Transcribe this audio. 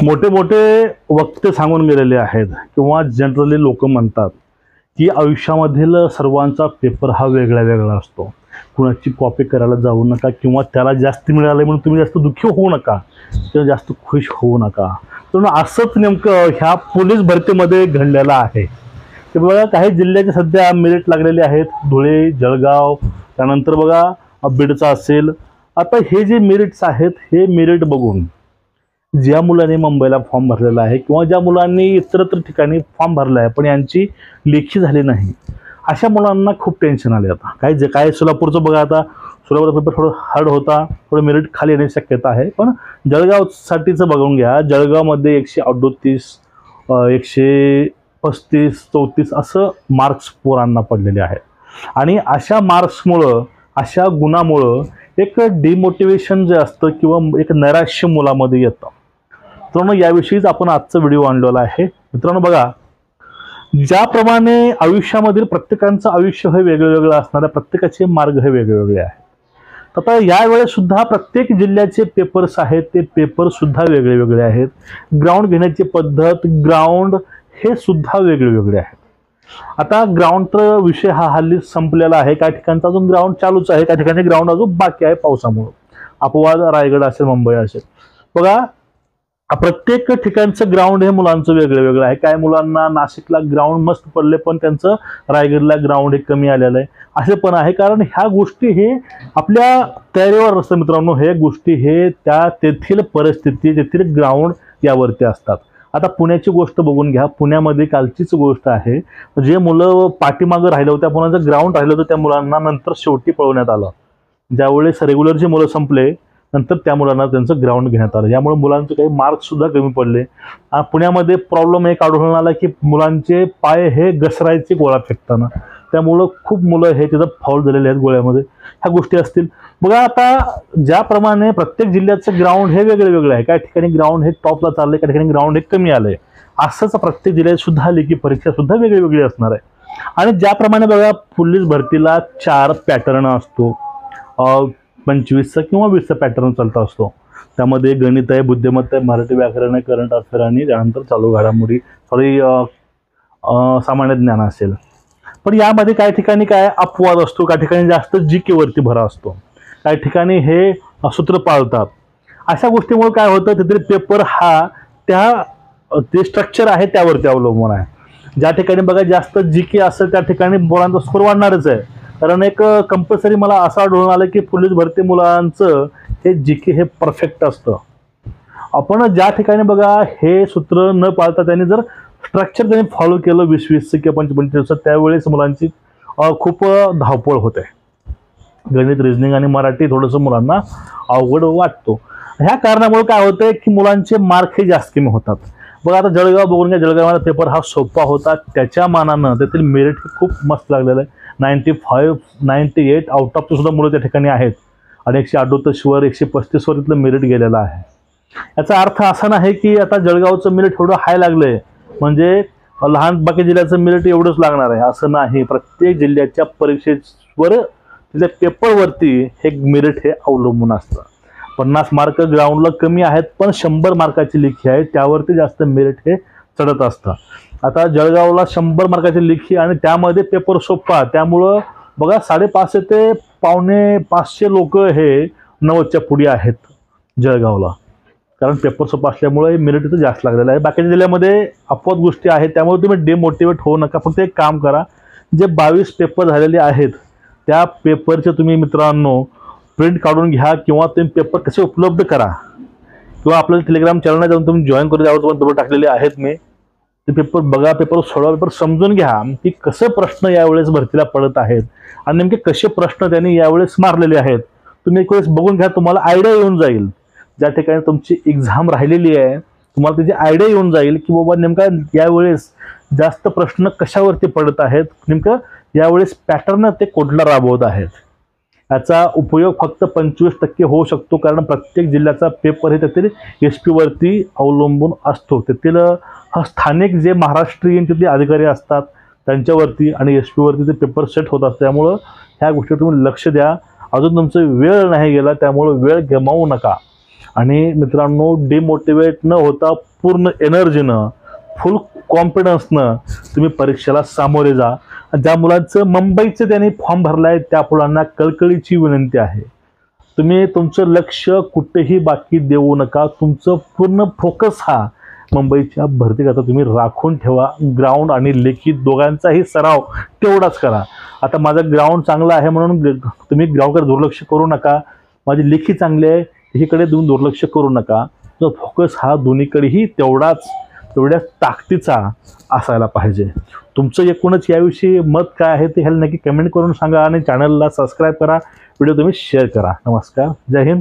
मोठे मोठे वक्ते सांगून गेलेले आहेत किंवा जनरली लोक म्हणतात की आयुष्यामधील सर्वांचा पेपर हा वेगळा वेगळा असतो. कुणाची कॉपी करायला जाऊ नका किंवा त्याला जास्त मिळाले म्हणून तुम्ही जास्त दुःखी होऊ नका किंवा जास्त खुश होऊ नका. तर असंच नेमकं ह्या पोलीस भरतीमध्ये घडलेलं आहे. ते बघा, काही जिल्ह्याचे सध्या मेरिट लागलेले आहेत, धुळे, जळगाव, त्यानंतर बघा बीडचा असेल. आता हे जे मेरिट्स आहेत हे मेरिट बघून ज्या मुलांनी मुंबईला फॉर्म भरलेला आहे किंवा ज्या मुलांनी इतरत्र ठिकाणी फॉर्म भरला आहे पण यांची लेखी झाली नाही, अशा मुलांना खूप टेन्शन आले. आता काय सोलापूरचं बघा, आता सोलापूरचा पेपर थोडं हार्ड होता, थोडं मेरिट खाली येण्याची शक्यता आहे. पण जळगावसाठीचं बघून घ्या, जळगावमध्ये 138, 135, 34 असं मार्क्स पोरांना पडलेले आहेत. आणि अशा मार्क्समुळं, अशा गुणामुळं एक डिमोटिवेशन जे असतं किंवा एक नैराश्य मुलामध्ये येतं. मित्रांनो, याविषयीच आपण आजचा व्हिडिओ आणलेला आहे. मित्रांनो बघा, ज्याप्रमाणे आयुष्यामधील प्रत्येकाचं आयुष्य हे वेगळं वेगळं असणार आहे, प्रत्येकाचे मार्ग हे वेगवेगळे आहेत. तर आता यावेळेस सुद्धा प्रत्येक जिल्ह्याचे पेपर्स आहेत, ते पेपर सुद्धा वेगळे वेगळे आहेत. ग्राउंड घेण्याची पद्धत, ग्राउंड हे सुद्धा वेगळे वेगळे आहेत. आता ग्राउंडचा विषय हा हल्ली संपलेला आहे. काही ठिकाणचा अजून ग्राउंड चालूच आहे, काही ठिकाणी ग्राउंड अजून बाकी आहे पावसामुळे. अपवाद रायगड असेल, मुंबई असेल. बघा, प्रत्येक ठिकाणचं ग्राउंड हे मुलांचं वेगळं वेगळं आहे. काही मुलांना नाशिकला ग्राउंड मस्त पडले पण त्यांचं रायगडला ग्राउंड हे कमी आलेलं आहे, असे पण आहे. कारण ह्या गोष्टी हे आपल्या तयारीवर असतं मित्रांनो. हे गोष्टी हे तेथील परिस्थिती, तेथील ग्राउंड यावरती असतात. आता पुण्याची गोष्ट बघून घ्या. पुण्यामध्ये कालचीच गोष्ट आहे, जे मुलं पाठीमागं राहिलं होतं, पुण्याचं ग्राउंड राहिलं होतं, त्या मुलांना नंतर शेवटी पळवण्यात आलं. ज्यावेळेस रेग्युलरचे मुलं संपले नंतर त्या मुलांना त्यांचं ग्राउंड घेण्यात आलं. यामुळे मुलांचे काही मार्क्स सुद्धा कमी पडले. पुण्यामध्ये प्रॉब्लेम एक आढळून आला की मुलांचे पाय हे घसरायचे गोळा फेकताना, त्यामुळं खूप मुलं हे तिथं फाऊल झालेले आहेत गोळ्यामध्ये. ह्या गोष्टी असतील. बघा, आता ज्याप्रमाणे प्रत्येक जिल्ह्याचं ग्राउंड हे वेगळे वेगळे आहे, काही ठिकाणी ग्राउंड हे टॉपला चाललंय, काही ठिकाणी ग्राउंड हे कमी आलंय. असंच प्रत्येक जिल्ह्यात सुद्धा लेखी परीक्षा सुद्धा वेगळी वेगळी असणार आहे. आणि ज्याप्रमाणे बघा, पोलीस भरतीला 4 पॅटर्न असतो, 25चा किंवा 20चा पॅटर्न चालता असतो. त्यामध्ये गणित आहे, बुद्धिमत्ता आहे, मराठी व्याकरण आहे, करंट अफेअर आणि त्यानंतर चालू घडामोडी, सामान्य ज्ञान असेल. पण यामध्ये काही ठिकाणी काय अपवाद असतो, काही ठिकाणी जास्त GK वरती भर असतो, काही ठिकाणी हे सूत्र पाळतात. अशा गोष्टीमुळे काय होतं, तिथे पेपर हा ते स्ट्रक्चर आहे त्यावरती अवलंबून आहे. ज्या ठिकाणी बघा जास्त GK असेल त्या ठिकाणी मुलांचा स्कोर वाढणारच आहे. कारण एक कंपल्सरी मला असं आढळून आलं की पोलीस भरती मुलांचं हे GK हे परफेक्ट असतं. आपण ज्या ठिकाणी बघा हे सूत्र न पाळता त्यांनी जर स्ट्रक्चर त्यांनी फॉलो केलं 20-20 किंवा 25-25, त्यावेळेस मुलांची खूप धावपळ होते. गणित, रिजनिंग आणि मराठी थोडंसं मुलांना अवघड वाटतो. ह्या कारणामुळे काय होतंय की मुलांचे मार्क हे जास्त कमी होतात. बघा, आता जळगाव बघून घ्या. जळगावचा पेपर हा सोपा होता, त्याच्या मानानं त्यातील मेरिट खूप मस्त लागलेलं आहे. 95, 98 आउट ऑफ सुद्धा मुलं त्या ठिकाणी आहेत आणि 138 वर, 135 वर तिथलं मेरिट गेलेलं आहे. याचा अर्थ असा नाही की आता जळगावचं मेरिट एवढं हाय लागलंय म्हणजे लहान बाकी जिल्ह्याचं मेरिट एवढंच लागणार आहे असं नाही. प्रत्येक जिल्ह्याच्या परीक्षेवर, तिथल्या पेपरवरती हे मेरिट हे अवलंबून असतं. 50 मार्क ग्राउंडला कमी आहेत पण 100 मार्काची लेखी आहे, त्यावरती जास्त मेरिट हे चढत असतं. आता जळगावला 100 मार्काची लेखी आणि त्यामध्ये पेपर सोपा, त्यामुळं बघा 550 ते 450 लोक हे 90च्या पुढे आहेत जळगावला. कारण पेपर सोपा असल्यामुळे मेरिट इथं जास्त लागलेलं आहे. बाकीच्या जिल्ह्यामध्ये अपवाद गोष्टी आहेत, त्यामुळे तुम्ही डिमोटिवेट होऊ नका. फक्त एक काम करा, जे 22 पेपर झालेले आहेत त्या पेपरचे तुम्ही मित्रांनो प्रिंट काढून घ्या किंवा तुम्ही पेपर कसे उपलब्ध करा किंवा आपल्याला टेलिग्राम चॅनलला जाऊन तुम्ही जॉईन करून द्यावर तुम्हाला पेपर टाकलेले आहेत. मी ते पेपर बघा, पेपर सोडवा, पेपर समजून घ्या की कसे प्रश्न यावेळेस भरतीला पडत आहेत आणि नेमके कसे प्रश्न त्यांनी यावेळेस मारलेले आहेत. तुम्ही एक वेळेस बघून घ्या, तुम्हाला आयडिया येऊन जाईल. ज्या ठिकाणी तुमची एक्झाम राहिलेली आहे तुम्हाला त्याची आयडिया येऊन जाईल की बाबा नेमका यावेळेस जास्त प्रश्न कशावरती पडत आहेत, नेमकं यावेळेस पॅटर्न ते कुठला राबवत आहेत. याचा उपयोग फक्त 25% होऊ शकतो, कारण प्रत्येक जिल्ह्याचा पेपर हे त्यातील SP वरती अवलंबून असतो. तेथील स्थानिक जे महाराष्ट्रीयन तिथले अधिकारी असतात त्यांच्यावरती आणि SP वरती ते पेपर सेट होत असतात. त्यामुळं ह्या गोष्टीवर तुम्ही लक्ष द्या. अजून तुमचा वेळ नाही गेला, त्यामुळे वेळ गमावू नका. आणि मित्रांनो, डिमोटिवेट न होता पूर्ण एनर्जीनं, फुल कॉन्फिडन्सनं तुम्ही परीक्षेला सामोरे जा. ज्या मुलांचं मुंबईचं त्यांनी फॉर्म भरला आहे त्या मुलांना कळकळीची विनंती आहे, तुम्ही तुमचं लक्ष कुठेही बाकी देऊ नका. तुमचं पूर्ण फोकस हा मुंबईच्या भरतीकरता तुम्ही राखून ठेवा. ग्राउंड आणि लेखी दोघांचाही सराव तेवढाच करा. आता माझं ग्राउंड चांगलं आहे म्हणून तुम्ही ग्राउंडकडे दुर्लक्ष करू नका. माझी लेखी चांगली आहे एकीकडे तुम्ही दुर्लक्ष करू नका. तो फोकस हा दोन्हीकडेही तेवढ्या ताकदीचा असायला पाहिजे. तुमचं एकूणच याविषयी मत काय आहे ते ह्याला नक्की कमेंट करून सांगा आणि चॅनलला सबस्क्राईब करा. व्हिडिओ तुम्ही शेअर करा. नमस्कार, जय हिंद.